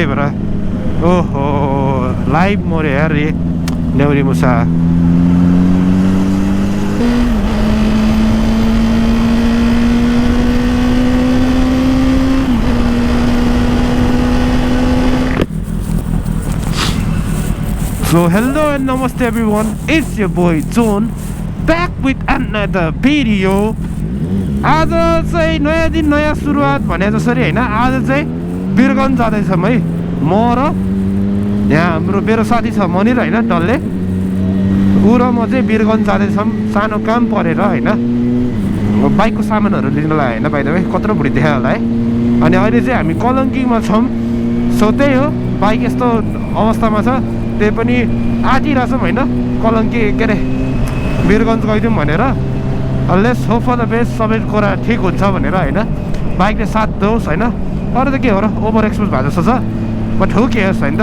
त्यही भएर ओहो लाइभ मऱ्यो यार रे नेउरी मुसा So hello and namaste everyone, it's your boy John back with another video. आज चाहिँ नयाँ दिन नयाँ सुरुवात भने जसरी हैन आज चाहिँ वीरगञ्ज जाँदैछौँ है म र यहाँ हाम्रो मेरो साथी छ मनिर हैन डल्ले ऊ र म चाहिँ वीरगञ्ज जाँदैछौँ सानो काम परेर हैन बाइकको सामानहरू लिनलाई हैन बाइ द वे कत्रो बुढी देखायो होला है अनि अहिले चाहिँ हामी कलङ्कीमा छौँ सो त्यही हो बाइक यस्तो अवस्थामा छ त्यही पनि आँटिरहेछौँ हैन कलङ्की के अरे वीरगञ्ज गइदिउँ भनेर let's hope for the best सबै कुरा ठिक हुन्छ भनेर हैन बाइकले साथ दोस् हैन अरू त के हो र ओभर एक्सपोज भएको जस्तो छ बट हु केयर्स हैन त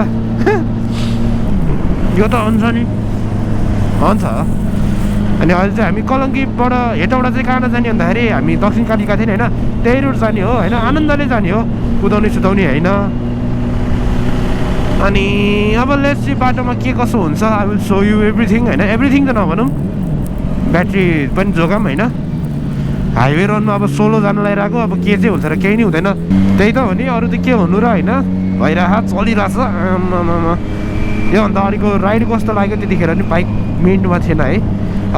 यो त हुन्छ नि हुन्छ अनि अहिले चाहिँ हामी कलङ्कीबाट हेटौँडा चाहिँ कहाँ जाने भन्दाखेरि हामी दक्षिण काली गएको थियौँ हैन त्यही रुट जाने हो हैन आनन्दले जाने हो कुदाउने सुदाउने हैन अनि अब लेट्स सी बाटोमा के कसो हुन्छ I will so you everything हैन एभ्रिथिङ त नभनौँ ब्याट्री पनि जोगाम हैन हाइवे रनमा अब सोलो जान लागिरहेको अब के चाहिँ हुन्छ र केही नै हुँदैन त्यही त हो नि अरू त के हुनु र हैन भइरहेको चलिरहेछ योभन्दा अगाडिको राइड कस्तो लाग्यो त्यतिखेर नि बाइक मिन्टमा थिएन है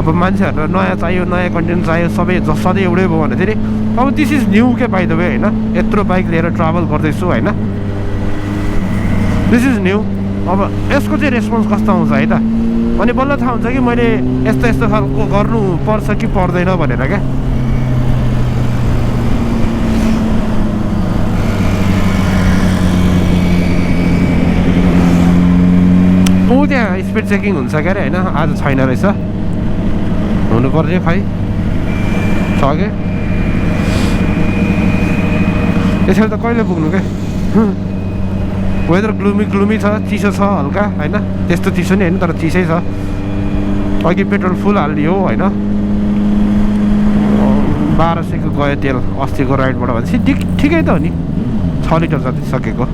अब मान्छेहरूलाई नयाँ चाहियो नयाँ कन्टेन्ट चाहियो सबै सधैँ एउटै भयो भने फेरि अब दिस इज न्यू के बाइ द वे हैन यत्रो बाइक लिएर ट्राभल गर्दैछु हैन दिस इज न्यू अब यसको चाहिँ रेस्पोन्स कस्तो आउँछ है त अनि बल्ल थाहा हुन्छ कि मैले यस्तो यस्तो खालको गर्नु पर्छ कि पर्दैन भनेर क्या ऊ त्यहाँ स्पिड चेकिङ हुन्छ क्या अरे होइन आज छैन रहेछ हुनुपर्ने खै छ के यसरी त कहिले पुग्नु क्या वेदर ग्लुमी छ चिसो छ हल्का होइन त्यस्तो चिसो नि होइन तर चिसै छ अघि पेट्रोल फुल हालिदियो होइन 1200को गयो तेल अस्तिको राइडबाट भनेपछि ठिकै त हो नि 6 लिटर जति सकेको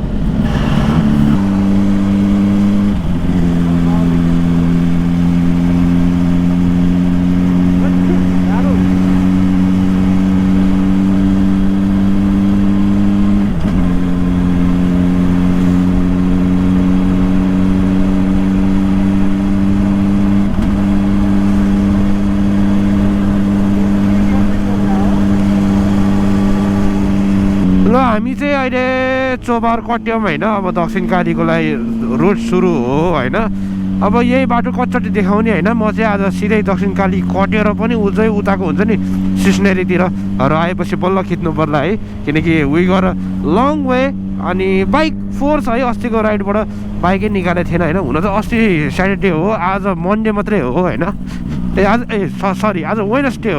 हामी चाहिँ अहिले चोबार कट्यौँ होइन अब दक्षिण कालीको लागि रुट सुरु हो होइन अब यही बाटो कचोटि देखाउने होइन म चाहिँ आज सिधै दक्षिण काली कटेर पनि उजै उताको हुन्छ नि सिस्नेरीतिरहरू आएपछि बल्ल खिच्नु पर्ला है किनकि वी गर लङ वे अनि बाइक फोर्स है अस्तिको राइडबाट बाइकै निकालेको थिएन होइन हुन त अस्ति स्याटरडे हो आज मन्डे मात्रै हो होइन सरी आज वेडनेसडे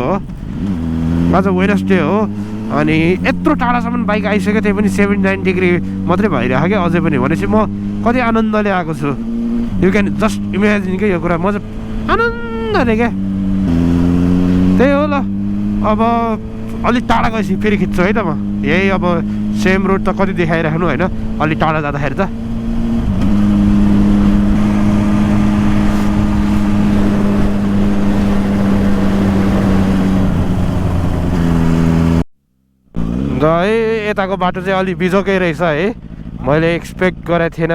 हो अनि यत्रो टाढासम्म बाइक आइसक्यो त्यही पनि 79 डिग्री मात्रै भइरहेको क्या अझै पनि भनेपछि म कति आनन्दले आएको छु यु क्यान जस्ट इमेजिन क्या यो कुरा म चाहिँ आनन्दले क्या त्यही हो ल अब अलिक टाढा गएपछि फेरि खिच्छु है त म यही अब सेम रोड त कति देखाइराख्नु होइन अलिक टाढा जाँदाखेरि त र यताको बाटो चाहिँ अलि बिजोकै रहेछ है मैले एक्सपेक्ट गरेको थिएन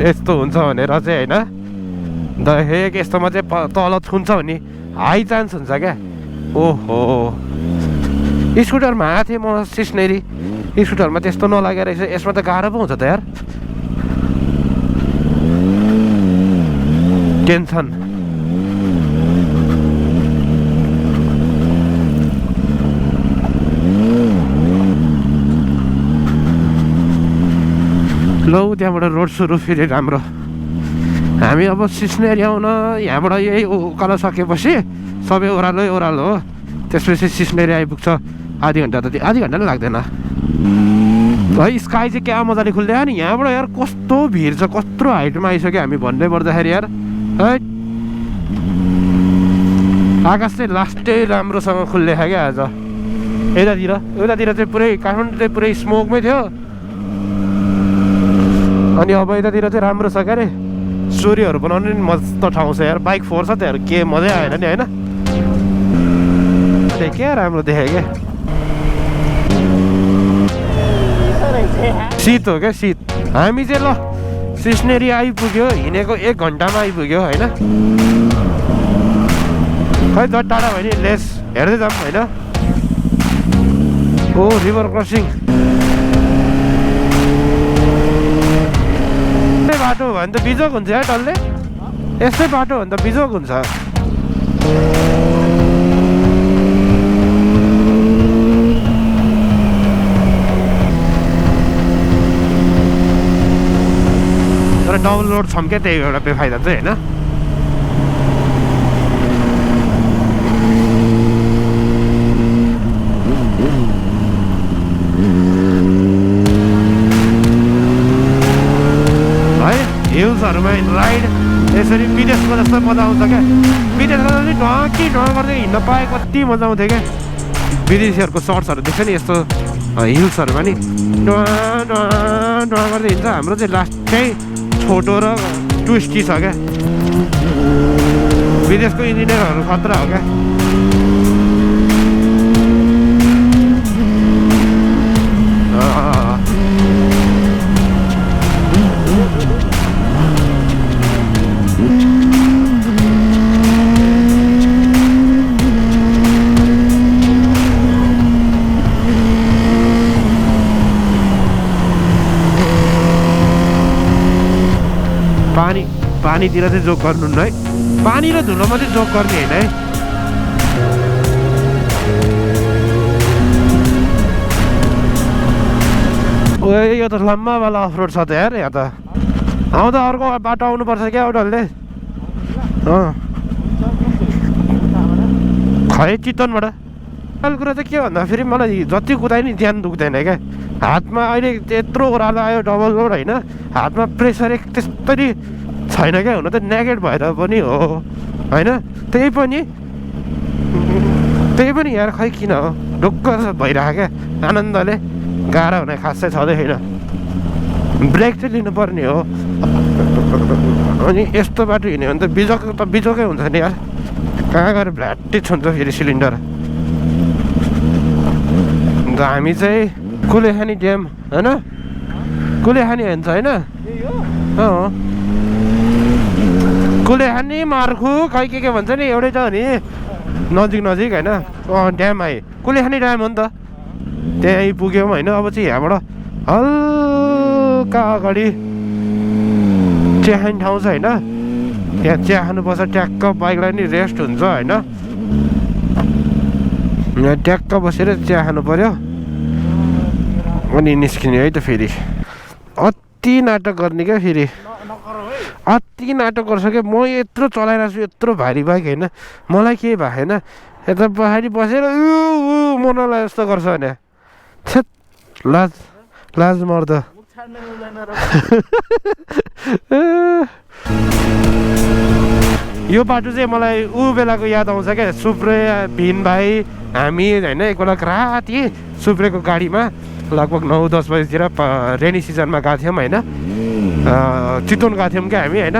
यस्तो हुन्छ भनेर चाहिँ होइन द हेक यस्तोमा चाहिँ तल छुन्छ भने हाई चान्स हुन्छ क्या ओहो स्कुटरमा आएको थिएँ म सिस्नेरी स्कुटरमा त्यस्तो नलागेर रहेछ यसमा त गाह्रो पो हुन्छ त यार टेन्सन लौ त्यहाँबाट रोड सुरु फेरि राम्रो हामी अब सिस्नेरी आउन यहाँबाट यही उकालो सकेपछि सबै ओह्रालो हो त्यसपछि सिस्नेरी आइपुग्छ आधी घन्टा त आधी घन्टा पनि लाग्दैन है स्काई चाहिँ क्या मजाले खुल्दै नि यहाँबाट यार कस्तो भिड छ कत्रो हाइटमा आइसक्यो हामी भन्दै पर्दाखेरि यार है आकाश चाहिँ लास्टै राम्रोसँग खुल्दै क्या आज यतातिर चाहिँ पुरै काठमाडौँ चाहिँ पुरै स्मोकमै थियो अनि अब यतातिर चाहिँ राम्रो छ क्या अरे स्टोरीहरू बनाउनु नि मस्त ठाउँ छ यार बाइक फोर्स छ त्यहाँ के मजै आएन नि होइन क्या राम्रो देखेँ क्या शीत हो क्या शीत हामी चाहिँ ल सिस्नेरी आइपुग्यो हिँडेको 1 घन्टामा आइपुग्यो होइन खै जति टाढा भयो नि लेस हेर्दै जाऊँ होइन ओ रिभर क्रसिङ यस्तै बाटो भयो भने त बिजोग हुन्छ यार डल्लै यस्तै बाटो हो भने त बिजोग हुन्छ तर डबल रोड छौँ क्या त्यही एउटा बेफाइदा चाहिँ होइन हिल्सहरूमा राइड यसरी विदेशको जस्तो मजा आउँछ क्या विदेशमा चाहिँ ढकी गर्दै हिँड्न पाए कति मजा आउँथ्यो क्या विदेशीहरूको सर्ट्सहरू देख्छ नि यस्तो हिल्सहरूमा नि गर्दै हिँड्छ हाम्रो चाहिँ लास्ट चाहिँ छोटो र ट्विस्टी छ क्या विदेशको इन्जिनियरहरू खतरा हो क्या पानीतिर चाहिँ जोक गर्नु है पानी र धुलोमा चाहिँ जोक गर्ने होइन है ओ यो त लम्बावाला अफरोड छ त यार यहाँ त आउँदा अर्को बाटो आउनुपर्छ क्या डल्ले खै चितवनबाट अर्को कुरा चाहिँ के भन्दा फेरि मलाई जति कुदाइ नि ज्यान दुख्दैन क्या हातमा अहिले त्यत्रो ओह्रालो आयो डबल रोड होइन हातमा प्रेसर त्यस्तरी छैन क्या हुन त नेगेट भएर पनि हो होइन त्यही पनि यार खै किन हो ढुक्क भइरहेको क्या आनन्दले गाह्रो हुने खासै छँदै छैन ब्रेक चाहिँ लिनुपर्ने हो अनि यस्तो बाटो हिँड्यो भने त बिजोकै हुन्छ नि यार कहाँ गएर भ्ल्याट्टी छुन्छ फेरि सिलिन्डर अन्त हामी चाहिँ कुलेखानी ड्याम होइन कुलेखानी हुन्छ होइन कुलेखानी मार्खु खै के भन्छ नि एउटै छ नि नजिक होइन ड्याम आयो कुलेखानी ड्याम हो नि त त्यहाँ आइपुग्यौँ होइन अब चाहिँ यहाँबाट हल्का अगाडि चिया खाने ठाउँ छ होइन त्यहाँ चिया खानुपर्छ ट्याक्क बाइकलाई नि रेस्ट हुन्छ होइन यहाँ ट्याक्क बसेर चिया खानु पर्यो अनि निस्किने है त फेरि अति नाटक गर्ने क्या फेरि अति नाटक गर्छ क्या म यत्रो चलाइरहेको छु यत्रो भारी बाइक होइन मलाई केही भएन यता पछाडि बसेर मोनलाई जस्तो गर्छ भने छेत लाज मर्दा यो बाटो चाहिँ मलाई बेलाको याद आउँछ क्या सुप्रे भिन भाइ हामी होइन एकपल्ट राति सुप्रेको गाडीमा लगभग 9-10 बजीतिर रेनी सिजनमा गएको थियौँ होइन चितवन गएको थियौँ क्या हामी होइन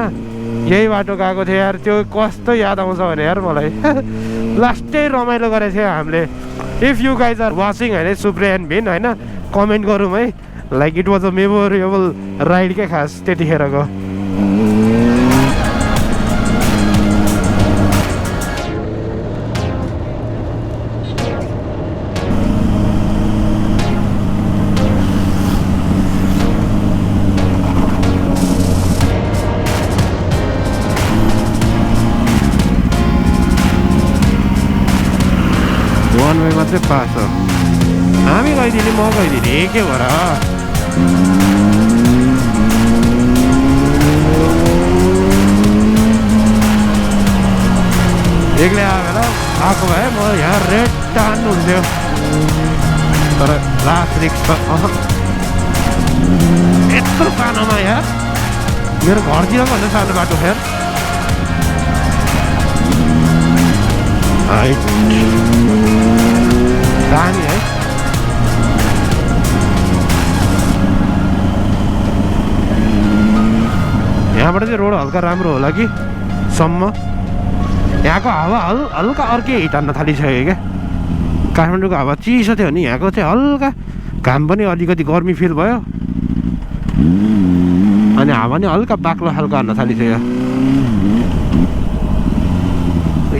यही बाटो गएको थियो यार त्यो कस्तो याद आउँछ भने यार मलाई लास्टै रमाइलो गरेको थियो हामीले if you guys are watching होइन सुप्रे एन्ड भिन होइन कमेन्ट गरौँ है like it was a memorable ride क्या खास त्यतिखेरको 1 वे मात्रै पास हो हामी गइदिने म गइदिने के भएर एक्लै आएर आएको भए म यहाँ रेड टान्नु हुन्थ्यो तर लास्ट रिक्स त यत्रो सानोमा यार मेरो घरतिर भन्दा सानो बाटो फेर दामी है यहाँबाट चाहिँ रोड हल्का राम्रो होला कि सम्म यहाँको हावा हल्का अर्कै हिट हान्न थालिसक्यो क्या काठमाडौँको हावा चिसो थियो भने यहाँको चाहिँ हल्का घाम पनि अलिकति गर्मी फिल भयो अनि हावा नि हल्का बाक्लो खालको हान्न थालिसक्यो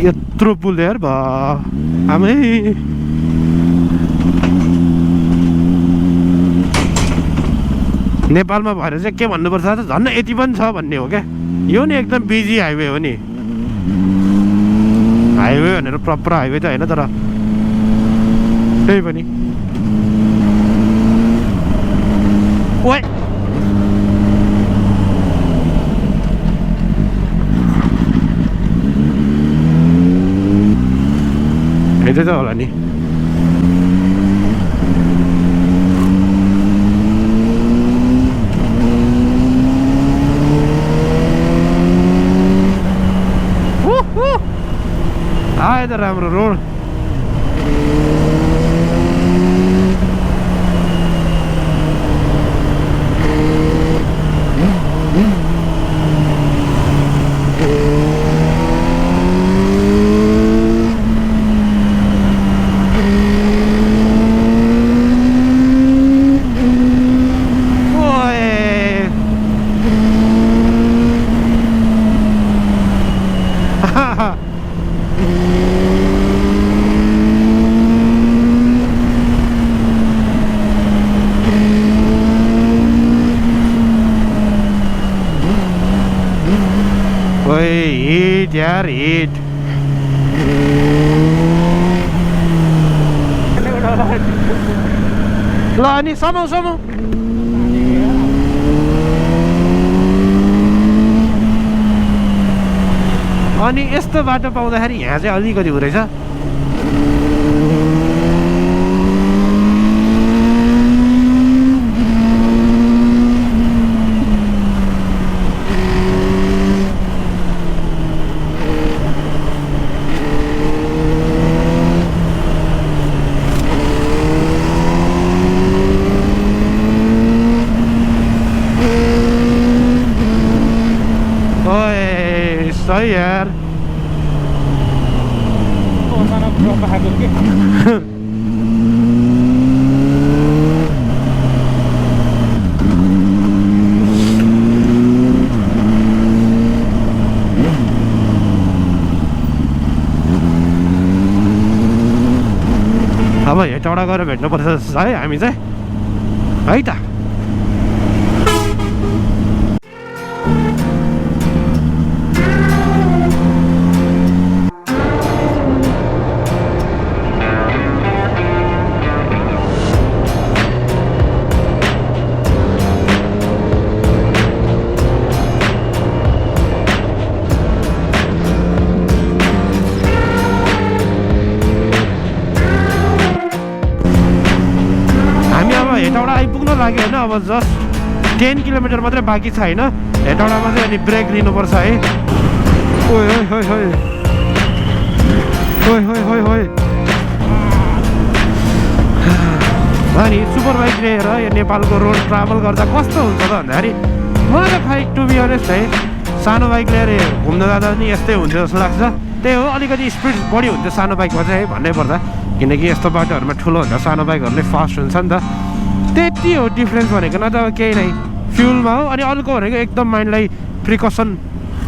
यत्रो पुल यार आमै नेपालमा भएर चाहिँ के भन्नुपर्छ त झन् यति पनि छ भन्ने हो क्या यो नि एकदम बिजी हाइवे हो नि हाइवे भनेर प्रपर हाइवे त होइन तर त्यही पनि ओए यतै त होला नि आयो त राम्रो रोड यार हिट ल अनि समाउ अनि यस्तो बाटो पाउँदाखेरि यहाँ चाहिँ अलिकति हुँदैछ सही यार अब हेटौडा गएर भेट्नुपर्छ जस्तो छ है हामी चाहिँ है त हेटौडा आइपुग्न लाग्यो होइन अब जस्ट 10 किलोमिटर मात्रै बाँकी छ होइन हेटौडामा चाहिँ अनि ब्रेक लिनुपर्छ है ओइ ओइ ओइ ओइ ओइ ओइ ओइ अनि सुपर बाइक लिएर यो नेपालको रोड ट्राभल गर्दा कस्तो हुन्छ त भन्दाखेरि मलाई त खै टु बी अनेस्ट है सानो बाइक लिएर घुम्न जाँदा पनि यस्तै हुन्छ जस्तो लाग्छ त्यही हो अलिकति स्पिड बढी हुन्छ सानो बाइकमा चाहिँ है भन्नै पर्दा किनकि यस्तो बाटोहरूमा ठुलो हुन्छ सानो बाइकहरूले फास्ट हुन्छ नि त त्यति हो डिफ्रेन्स भनेको न त केही नै फ्युलमा हो अनि अर्को भनेको एकदम माइन्डलाई प्रिकसन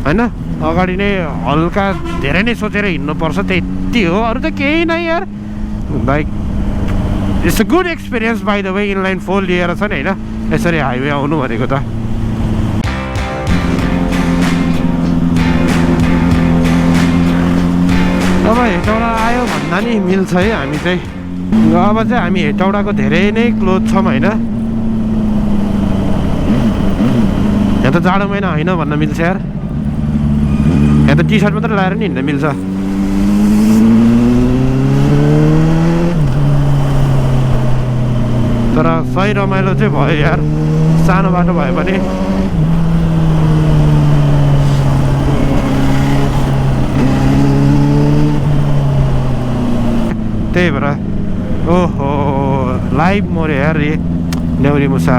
होइन अगाडि नै हल्का धेरै नै सोचेर हिँड्नुपर्छ त्यति हो अरू त केही नै यार bike it's a good experience by the way inline 4 लिएर छ नि होइन यसरी हाइवे आउनु भनेको त अब हेटौडा आयो भन्दा नि मिल्छ है हामी चाहिँ अब चाहिँ हामी हेटौडाको धेरै नै क्लोज छौँ होइन यहाँ त जाडो महिना होइन भन्न मिल्छ यार यहाँ त टी सर्ट मात्रै लगाएर नि हिँड्न मिल्छ तर सही रमाइलो चाहिँ भयो यार सानो बाटो भयो भने त्यही भएर ओहो लाइभ मऱ्यो यार रे नेउरी मुसा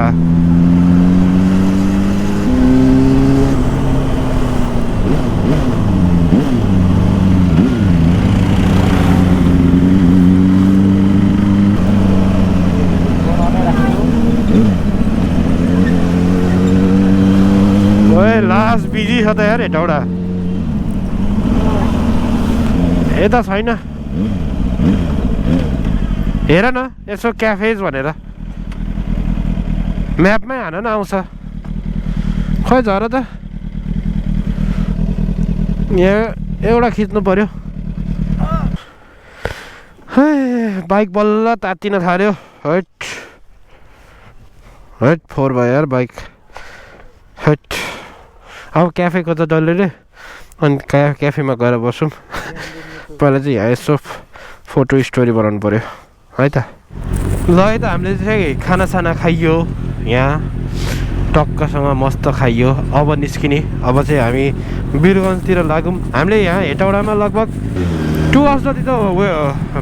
ओए लास्ट बिजी छ त यार यताउडा यता छैन हेर न यसो क्याफेज भनेर म्यापमै हान न आउँछ खै झर त यहाँ एउटा खिच्नु पर्यो बाइक बल्ल तात्तिन थाल्यो हट हट फोहोर भयो यार बाइक हट अब क्याफेको त डल्लै अनि क्याफेमा गएर बसौँ पहिला चाहिँ यहाँ यसो फोटो स्टोरी बनाउनु पर्यो है त ल है त हामीले चाहिँ खानासाना खाइयो यहाँ टक्कसँग मस्त खाइयो अब निस्किने अब चाहिँ हामी वीरगन्जतिर लागौँ हामीले यहाँ हेटौडामा लगभग 2 आवर्स जति त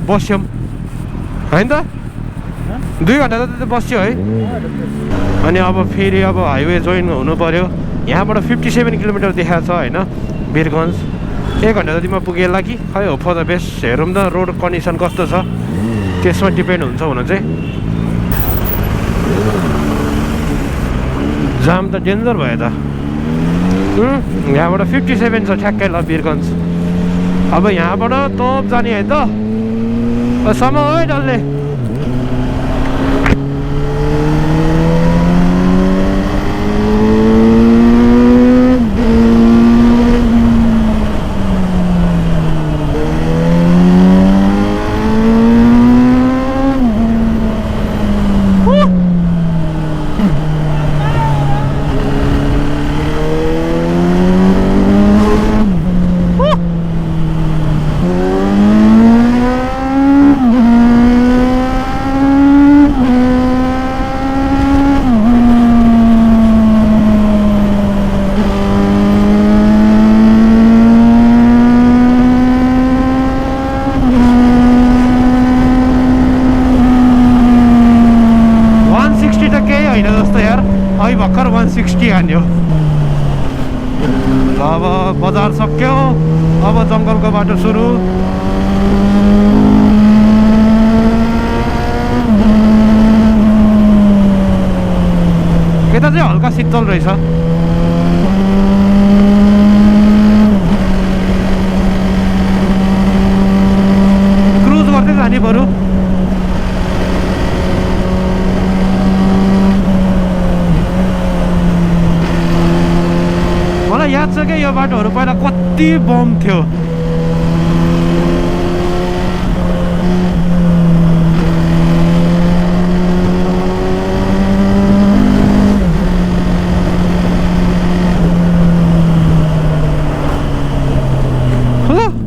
बस्यौँ होइन त 2 घन्टा जति त बस्यो है अनि अब फेरि अब हाइवे जोइन हुनु पर्यो यहाँबाट 57 किलोमिटर देखाएको छ होइन वीरगन्ज 1 घन्टा जतिमा पुगेला कि खै हो फर द बेस्ट हेरौँ त रोड कन्डिसन कस्तो छ त्यसमा डिपेन्ड हुन्छ हुन चाहिँ जाम त डेन्जर भयो त यहाँबाट 57 छ ठ्याक्कै ल वीरगन्ज अब यहाँबाट तोप जाने है त सम्म है डल्ले भर्खर 160 हान्यो अब बजार सक्यो अब जङ्गलको बाटो सुरु यता चाहिँ हल्का शीतल रहेछ क्रुज गर्दै जाने बरु याद छ क्या यो बाटोहरू पहिला कति बम थियो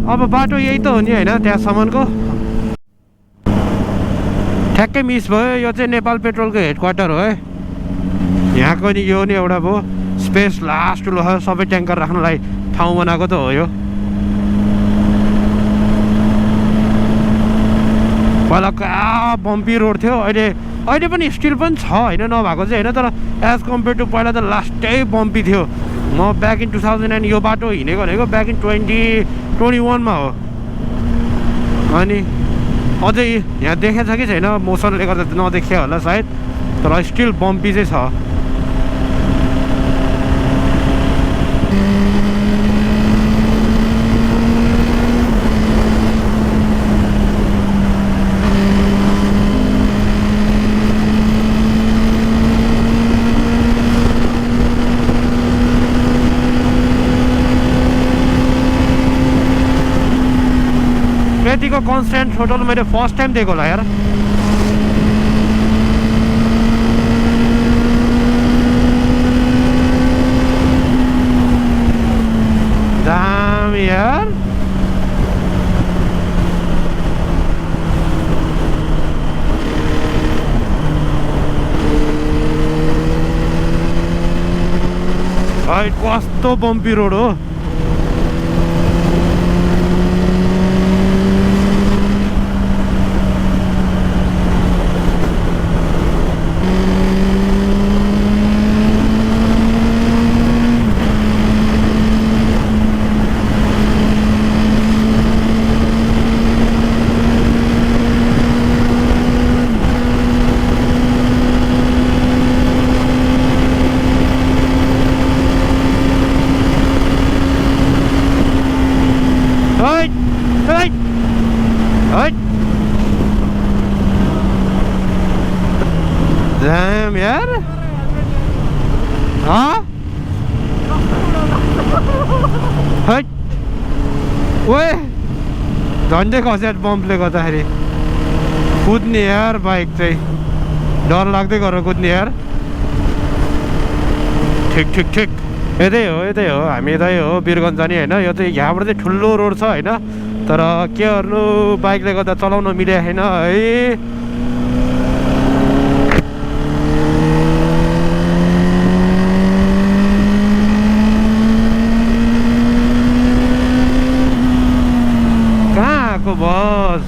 अब बाटो यही त हो नि होइन त्यहाँसम्मको ठ्याक्कै मिस भयो यो चाहिँ नेपाल पेट्रोलको हेडक्वार्टर हो है यहाँको नि यो नि एउटा भयो स्पेस लास्ट ठुलो सबै ट्याङ्कर राख्नलाई ठाउँ बनाएको त हो यो पहिला कहाँ बम्पी रोड थियो अहिले पनि स्टिल पनि छ होइन नभएको चाहिँ होइन तर एज कम्पेयर टु पहिला त लास्टै बम्पी थियो म ब्याक इन 2009 यो बाटो हिँडेको भनेको ब्याक इन 2021 मा हो अनि अझै यहाँ देखेको छ कि छैन मोसनले गर्दा नदेखियो होला सायद तर स्टिल बम्पी चाहिँ छ यतिको कन्स्ट्यान्ट थ्रोटल मैले फर्स्ट टाइम दिएको होला यार दाम यार कस्तो बम्पी रोड हो Damn यार हाँ हट ओए झन्डै खस्यो बम्पले गर्दाखेरि कुद्ने यार बाइक चाहिँ डर लाग्दै गरेर कुद्ने यार ठिक ठिक ठिक यतै हो हामी यतै हो वीरगञ्ज जाने होइन यो चाहिँ यहाँबाट चाहिँ ठुलो रोड छ होइन तर के गर्नु बाइकले गर्दा चलाउन मिलेको छैन है कहाँ आएको बस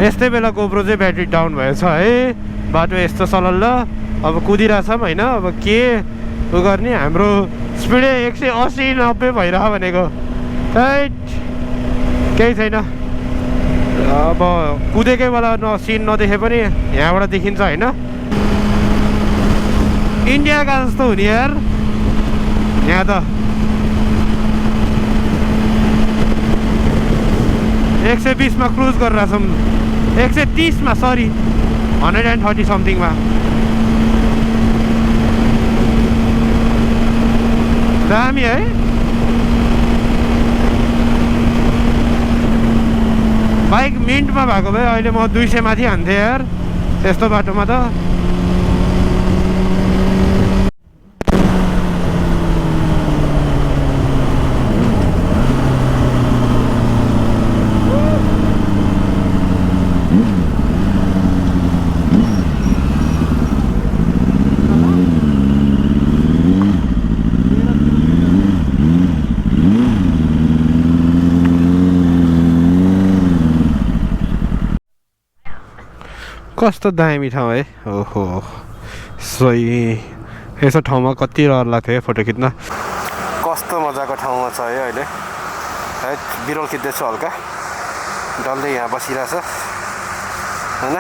यस्तै बेला गोप्रो चाहिँ ब्याट्री डाउन भएछ है बाटो यस्तो सलल्ल अब कुदिरहेछौँ होइन अब के उ गर्ने हाम्रो स्पिडै 180-90 भइरह भनेको केही छैन अब कुदेकै बेला सिन नदेखे पनि यहाँबाट देखिन्छ होइन इन्डियाका जस्तो हुने यार यहाँ त 120 मा क्रुज गरिरहेछौँ 130 मा सरी 130 समथिङमा दामी है बाइक मिन्टमा भएको भए अहिले म 200 माथि हान्थेँ यार यस्तो बाटोमा त कस्तो दामी ठाउँ है ओहो सही यसो ठाउँमा कति रहर लाग्थ्यो है फोटो खिच्न कस्तो मजाको ठाउँमा छ है अहिले है बिरल खिच्दैछु हल्का डल्लै यहाँ बसिरहेछ होइन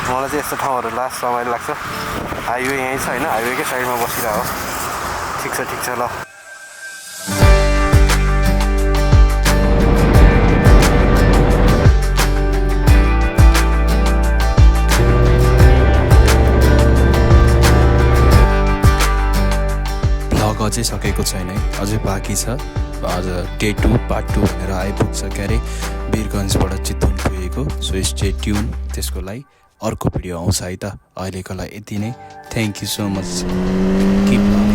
मलाई चाहिँ यस्तो ठाउँहरू लास्ट रमाइलो लाग्छ हाइवे यहीँ छ होइन हाइवेकै साइडमा बसिरहेको ठिक छ ल अझै सकेको छैन है अझै बाँकी छ अझ डे 2 पार्ट 2 भनेर आइपुग्छ क्यारे वीरगञ्जबाट चितवन पुगेको सो स्टे ट्युन त्यसको लागि अर्को भिडियो आउँछ है त अहिलेको लागि यति नै thank you so much keep